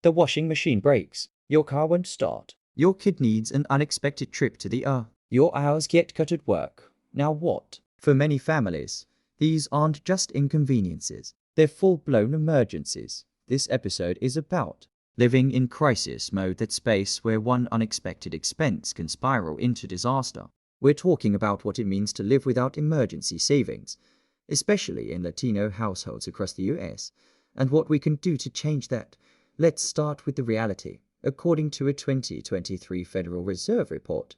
The washing machine breaks. Your car won't start. Your kid needs an unexpected trip to the ER. Your hours get cut at work. Now what? For many families, these aren't just inconveniences. They're full-blown emergencies. This episode is about Living in crisis mode, that space where one unexpected expense can spiral into disaster. We're talking about what it means to live without emergency savings, especially in Latino households across the US, and what we can do to change that. Let's start with the reality. According to a 2023 Federal Reserve report,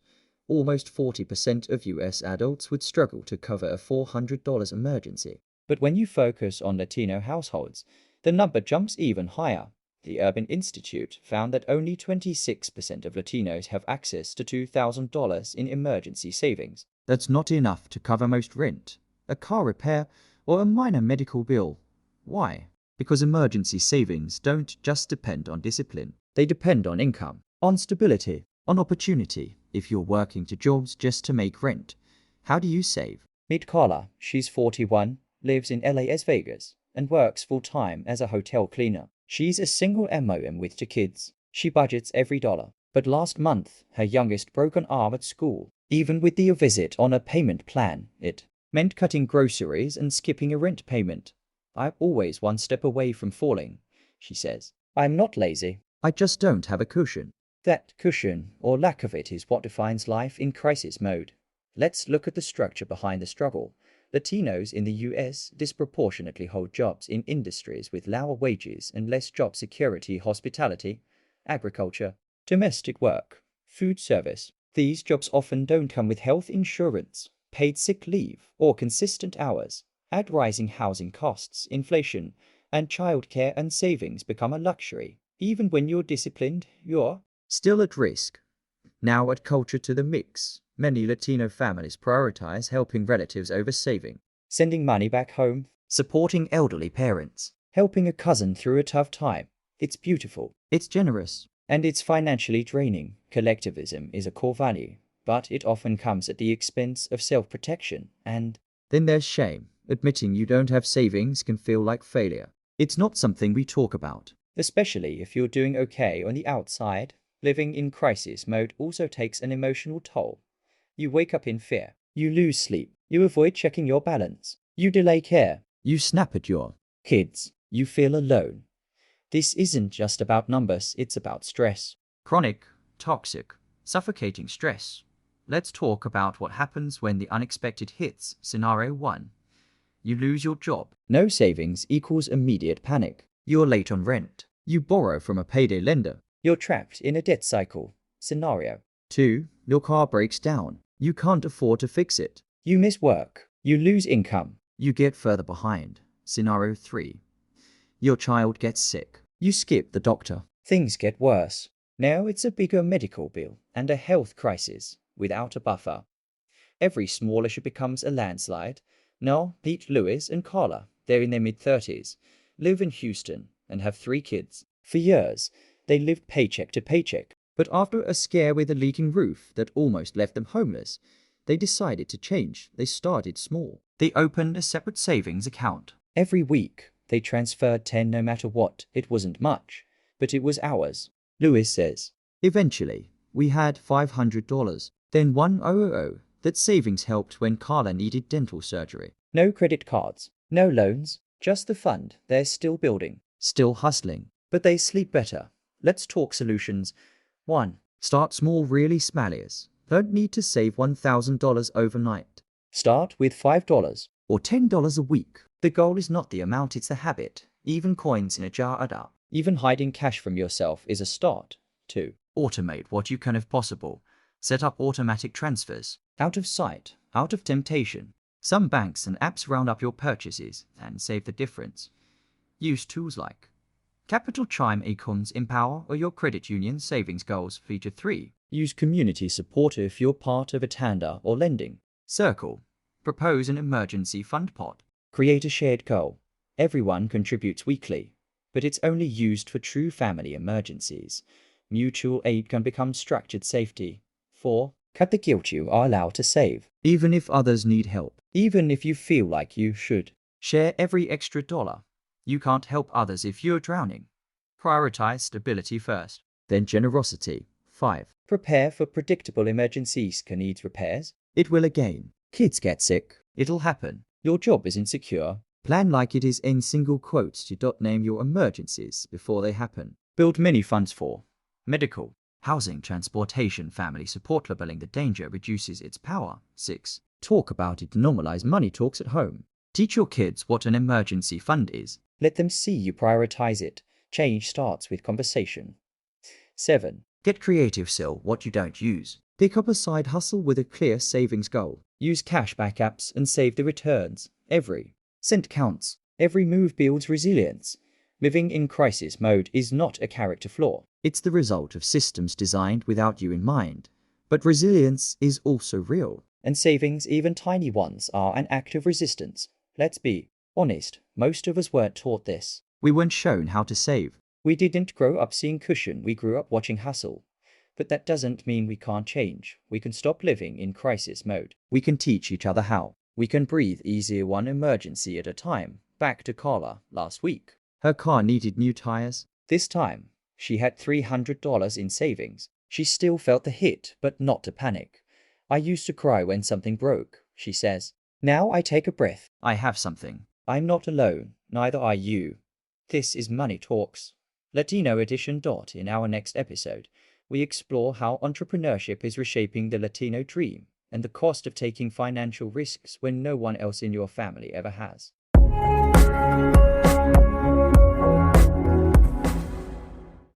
almost 40% of US adults would struggle to cover a $400 emergency. But when you focus on Latino households, the number jumps even higher. The Urban Institute found that only 26% of Latinos have access to $2,000 in emergency savings. That's not enough to cover most rent, a car repair, or a minor medical bill. Why? Because emergency savings don't just depend on discipline. They depend on income, on stability, on opportunity. If you're working 2 jobs just to make rent, how do you save? Meet Carla. She's 41, lives in Las Vegas, and works full-time as a hotel cleaner. She's a single mom with 2 kids. She budgets every dollar. But last month, her youngest broke an arm at school. Even with the visit on a payment plan, it meant cutting groceries and skipping a rent payment. I'm always one step away from falling, she says. I'm not lazy. I just don't have a cushion. That cushion, or lack of it, is what defines life in crisis mode. Let's look at the structure behind the struggle. Latinos in the US disproportionately hold jobs in industries with lower wages and less job security: hospitality, agriculture, domestic work, food service. These jobs often don't come with health insurance, paid sick leave, or consistent hours. Add rising housing costs, inflation, and childcare, and savings become a luxury. Even when you're disciplined, you're still at risk. Now add culture to the mix. Many Latino families prioritize helping relatives over saving, sending money back home, supporting elderly parents, helping a cousin through a tough time. It's beautiful. It's generous. And it's financially draining. Collectivism is a core value, but it often comes at the expense of self-protection. And then there's shame. Admitting you don't have savings can feel like failure. It's not something we talk about. Especially if you're doing okay on the outside. Living in crisis mode also takes an emotional toll. You wake up in fear. You lose sleep. You avoid checking your balance. You delay care. You snap at your kids. You feel alone. This isn't just about numbers, it's about stress. Chronic, toxic, suffocating stress. Let's talk about what happens when the unexpected hits. Scenario 1. You lose your job. No savings equals immediate panic. You're late on rent. You borrow from a payday lender. You're trapped in a debt cycle. Scenario 2. Your car breaks down. You can't afford to fix it. You miss work. You lose income. You get further behind. Scenario 3. Your child gets sick. You skip the doctor. Things get worse. Now it's a bigger medical bill and a health crisis without a buffer. Every small issue becomes a landslide. Now meet Louis and Carla. They're in their mid-30s, live in Houston, and have 3 kids. For years, they lived paycheck to paycheck. But after a scare with a leaking roof that almost left them homeless, they decided to change. They started small. They opened a separate savings account. Every week, they transferred 10 no matter what. It wasn't much, but it was ours. Louis says, eventually, we had $500. Then $1,000. That savings helped when Carla needed dental surgery. No credit cards, no loans, just the fund. They're still building, still hustling, but they sleep better. Let's talk solutions. 1. Start small, really smallies. Don't need to save $1,000 overnight. Start with $5 or $10 a week. The goal is not the amount, it's the habit. Even coins in a jar add up. Even hiding cash from yourself is a start. 2. Automate what you can if possible. Set up automatic transfers. Out of sight, out of temptation. Some banks and apps round up your purchases and save the difference. Use tools like Capital Chime, Acorns, Empower, or your credit union savings goals. Feature 3. Use community support if you're part of a tender or lending. Circle. Propose an emergency fund pot. Create a shared goal. Everyone contributes weekly, but it's only used for true family emergencies. Mutual aid can become structured safety. 4. Cut the guilt. You are allowed to save, even if others need help. Even if you feel like you should. Share every extra dollar. You can't help others if you're drowning. Prioritize stability first, then generosity. 5. Prepare for predictable emergencies. Car needs repairs. It will again. Kids get sick. It'll happen. Your job is insecure. Plan like it is in single quotes to name your emergencies before they happen. Build mini funds for medical, housing, transportation, family support. Labeling the danger reduces its power. 6. Talk about it. Normalize money talks at home. Teach your kids what an emergency fund is. Let them see you prioritize it. Change starts with conversation. 7. Get creative. Sell what you don't use. Pick up a side hustle with a clear savings goal. Use cashback apps and save the returns. Every cent counts. Every move builds resilience. Living in crisis mode is not a character flaw. It's the result of systems designed without you in mind. But resilience is also real. And savings, even tiny ones, are an act of resistance. Let's be honest, most of us weren't taught this. We weren't shown how to save. We didn't grow up seeing cushion, we grew up watching hustle. But that doesn't mean we can't change. We can stop living in crisis mode. We can teach each other how. We can breathe easier one emergency at a time. Back to Carla last week. Her car needed new tires. This time, she had $300 in savings. She still felt the hit, but not to panic. I used to cry when something broke, she says. Now I take a breath. I have something. I'm not alone, neither are you. This is Money Talks, Latino edition. In our next episode, we explore how entrepreneurship is reshaping the Latino dream and the cost of taking financial risks when no one else in your family ever has.